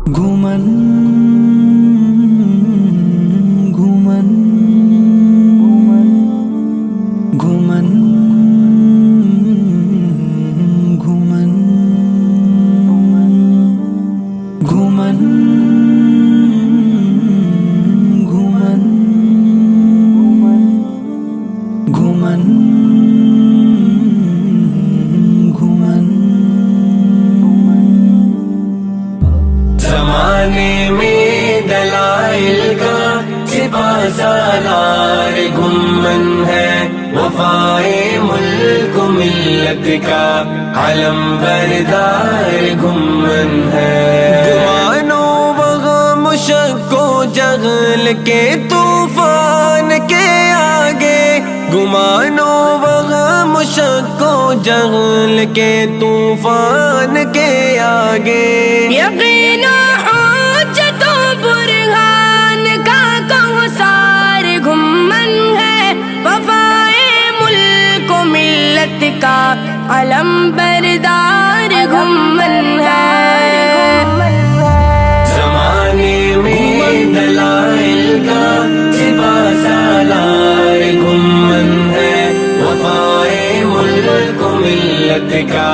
घुमन घुमन घुमन घुमन घुमन घुमन घुमन घुमन ज़माने में दलाइल का सिपासालार घुमन है, वफाए मुल्क मिल्लत का अलम बरदार घुमन है। गुमानो वग़म शक्को जगल के तूफान के आगे, गुमानो वग़म शक्को जगल के तूफान के आगे, यकीनो हुज्जतो बुरहान का कौसार घुमन है, वफाए मुल्क मिल्लत का अलम बरदार घुमन है। ज़माने में दलाइल का सिपासालार घुमन है, वफाए मुल्क मिल्लत का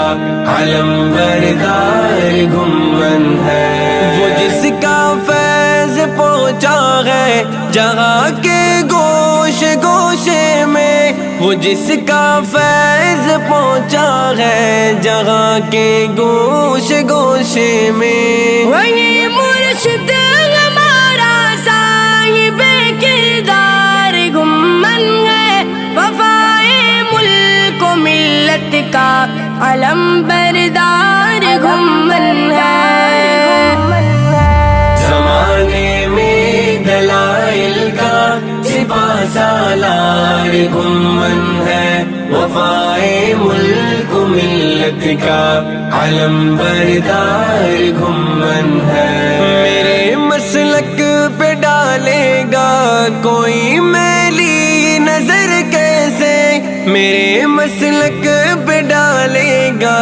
अलम बरदार घुमन है। वो जिसका फैज़ पहुँचा है जहाँ के गोशे गोशे में, वो जिसका फैज़ पहुँचा है जहाँ के गोशे गोशे में, वही मुर्शिद हमारा साहिबे किरदार घुमन है, वफाए मुल्क मिल्लत का अलम बरदार घुमन है। ज़माने में दलाइल का सिपासालार घुमन है, वफाए मुल्क मिल्लत का अलम बरदार घुमन है। मेरे मसलक पे डालेगा कोई मैली नजर कैसे, मेरे मसलक पे डालेगा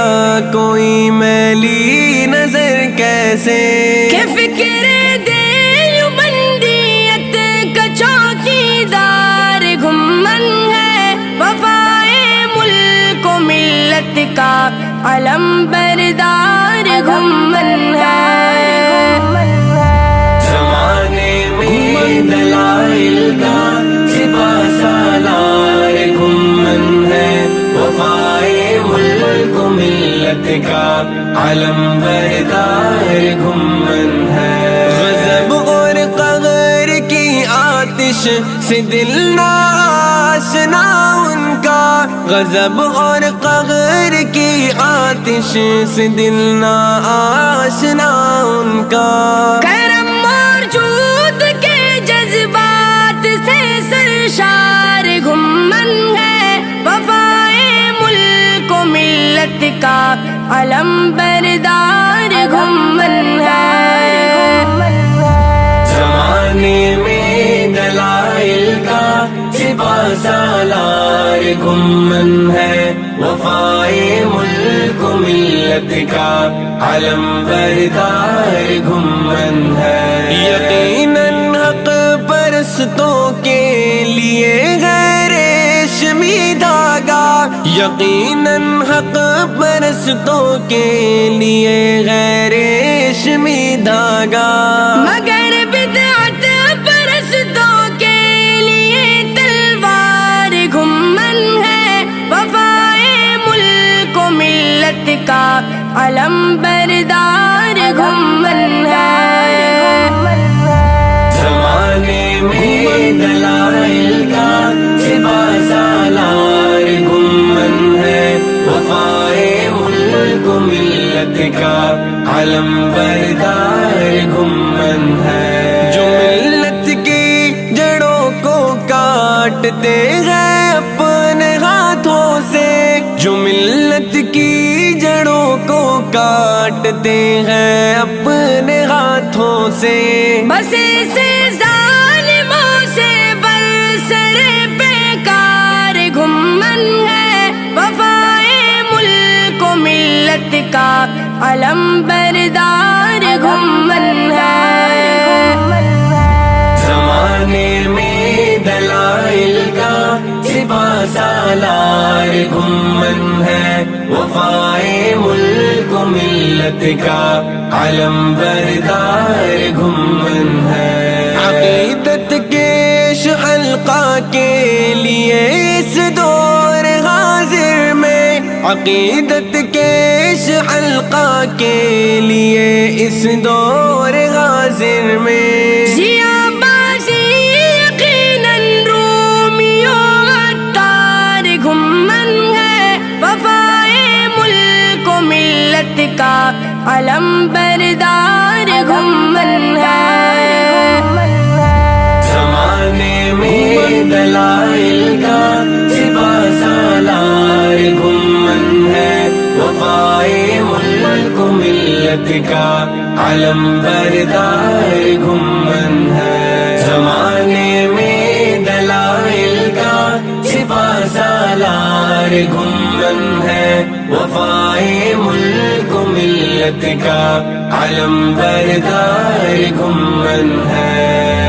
कोई मैली नजर कैसे, कि फिक्र देवबंदियत का चौकीदार घुमन है, वफाए मुल्क मिल्लत का अलम बरदार घुमन है। ज़माने में दलाइल का सिपासालार घुमन है, वफाए मुल्क मिल्लत का अलम बरदार घुमन है। गज़ब और क़हर की आतिश से दिल ना आशना उनका, गज़ब और क़हर की आतिश से दिल ना आशना उनका, करम और जूद के जज्बात से सरशार घुमन है, वफाए मुल्क मिल्लत का अलम बरदार घुमन है। ज़माने में दलाइल का सिपासालार घुमन है, वफाए मुल्क मिल्लत का अलम बरदार घुमन है। यकीनन हक परस्तों के लिए है रेशमी धागा, यकीनन हक परस्तों के लिए है रेशमी धागा, मगर बिदअत परस्तों के लिए तलवार घुमन है, वफाए मुल्क मिल्लत का अलम बरदार घुमन है। ज़माने में दलाइल का सिपासालार घुमन है, वफाए मुल्क मिल्लत का अलम बरदार घुमन है। जो मिल्लत की जड़ों को काटते हैं अपने हाथों से, जो मिल्लत की जड़ों को काटते हैं अपने हाथों से, बस ऐसे जालिमों से बरसरे बेकार घुमन है, वफाए मुल्क मिल्लत का अलम बरदार घुमन है। زمانے میں دلائل کا سپہ سالار گھومن ہے، وفائے ملک و ملت کا علم بردار گھومن ہے۔ عقیدت کے حلقہ کے لیے اس دور حاضر میں، عقیدت کے حلقہ کے لیے اس دور حاضر میں ضیا بازی یقیناً رومی و عطار گھمن ہے، وفائے ملک و ملت کا علم بردار گھمن ہے۔ زمانے میں دلائل کا سپہ سالار گھومن ہے، وفائے ملک و ملت کا علم بردار گھومن ہے۔ زمانے میں دلائل کا سپہ سالار گھومن ہے، وفائے ملک و ملت کا علم بردار گھومن ہے۔